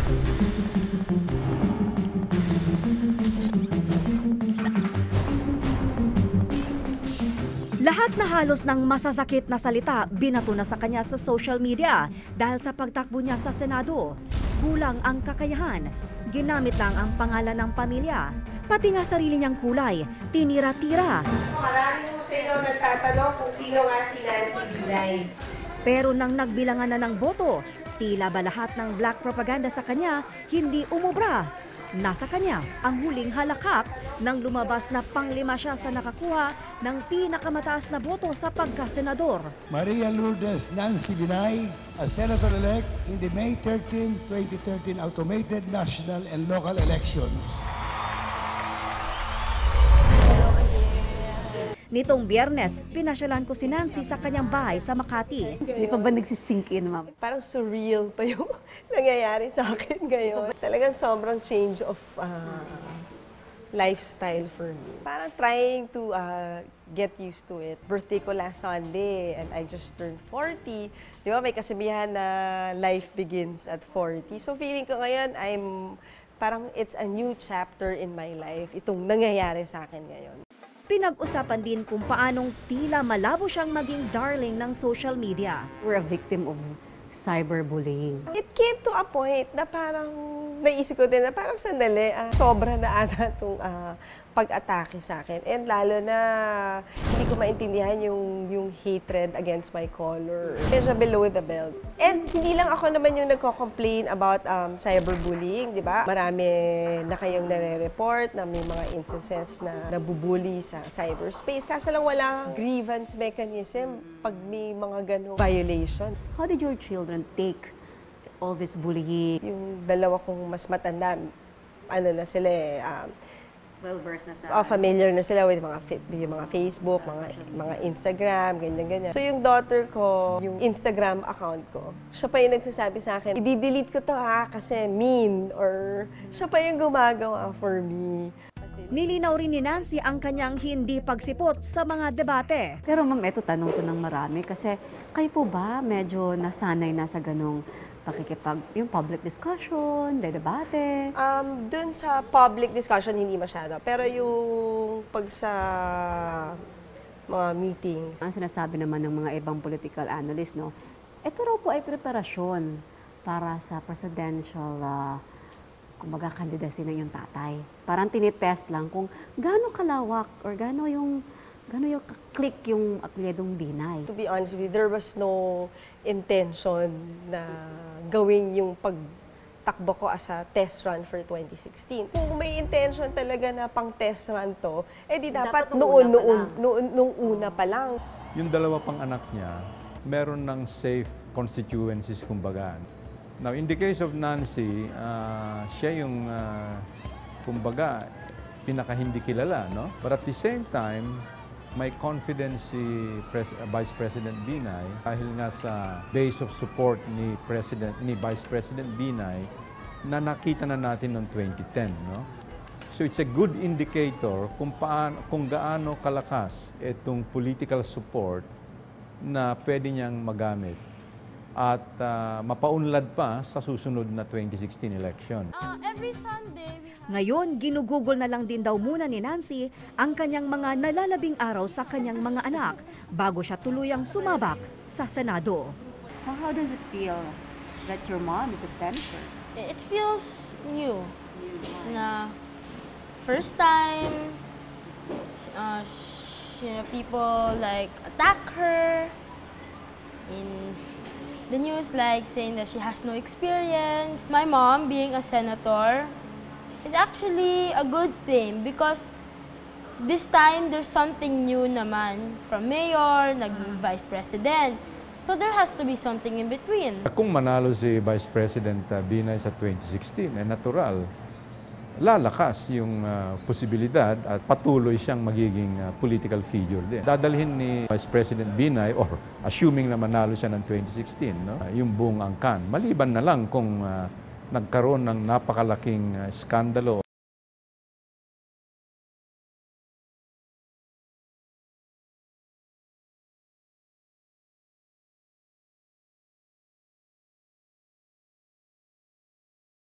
Lahat na halos ng masasakit na salita binato na sa kanya sa social media dahil sa pagtakbo niya sa Senado. Kulang ang kakayahan, ginamit lang ang pangalan ng pamilya, pati nga sarili niyang kulay, tinira-tira. Maraming mo sa inyo nagtatanong kung sino nga si Nancy Binay. Pero nang nagbilangan na ng boto, tila ba lahat ng black propaganda sa kanya hindi umubra. Nasa kanya ang huling halakak nang lumabas na panglima siya sa nakakuha ng pinakamataas na boto sa pagkasenador. Maria Lourdes Nancy Binay, a senator-elect in the May 13, 2013 automated national and local elections. Nitong Biyernes, pinasyalan ko si Nancy sa kanyang bahay sa Makati. Hindi pa ba nagsisink in, ma'am? Parang surreal pa yung nangyayari sa akin ngayon. Talagang sobrang change of lifestyle for me. Parang trying to get used to it. Birthday ko last Sunday and I just turned 40. Di ba may kasabihan na life begins at 40. So feeling ko ngayon, parang it's a new chapter in my life. Itong nangyayari sa akin ngayon. Pinag-usapan din kung paanong tila malabo siyang maging darling ng social media. We're a victim of cyberbullying. It came to a point na parang naisip ko din na parang sandali, sobra na ata itong pag-atake sa akin. And lalo na hindi ko maintindihan yung hatred against my color. Medyo below the belt. And hindi lang ako naman yung nagko-complain about cyberbullying, di ba? Marami na kayong nare-report na may mga instances na nabubully sa cyberspace. Kaso lang walang grievance mechanism pag may mga ganong violation. How did your children take all this bullying? Yung dalawa kong mas matanda, ano na sila Well-versed na sa... familiar na sila with yung mga Facebook, mga Instagram, ganyan-ganyan. So yung daughter ko, yung Instagram account ko, siya pa yung nagsasabi sa akin, i-delete ko to kasi mean, or siya pa yung gumagawa for me. Nilinaw rin ni Nancy ang kanyang hindi pagsipot sa mga debate. Pero ma'am, eto tanong ko ng marami kasi kayo po ba medyo nasanay na sa ganong yung public discussion, debate? Dun sa public discussion, hindi masyado. Pero yung pag sa mga meetings. Ang sinasabi naman ng mga ibang political analysts, no, ito raw po ay preparasyon para sa presidential kumbaga candidacy ng yung tatay. Parang tinitest lang kung gaano kalawak or gaano yung click yung apelyidong Binay. To be honest with you, there was no intention na gawin yung pagtakbo ko as a test run for 2016. Kung may intention talaga na pang test run to, di dapat nung una pa lang. Yung dalawa pang anak niya, meron ng safe constituencies kumbaga. Now, in the case of Nancy, siya yung kumbaga pinaka-hindi kilala, no? But at the same time, may confidence si Vice President Binay dahil nga sa base of support ni Vice President Binay na nakita na natin noong 2010, no? So it's a good indicator kung gaano kalakas itong political support na pwede niyang magamit at mapaunlad pa sa susunod na 2016 election. Every Sunday, Ngayon, ginugugol na lang din daw muna ni Nancy ang kanyang mga nalalabing araw sa kanyang mga anak bago siya tuluyang sumabak sa Senado. How does it feel that your mom is a senator? it feels new. Na first time, people like attack her in the news, like saying that she has no experience. My mom being a senator is actually a good thing because this time there's something new naman from mayor, naging vice president. So there has to be something in between. Kung manalo si Vice President Binay sa 2016, natural, lalakas yung posibilidad at patuloy siyang magiging political figure din. Dadalhin ni Vice President Binay, or assuming na manalo siya ng 2016, no? Yung buong angkan. Maliban na lang kung nagkaroon ng napakalaking skandalo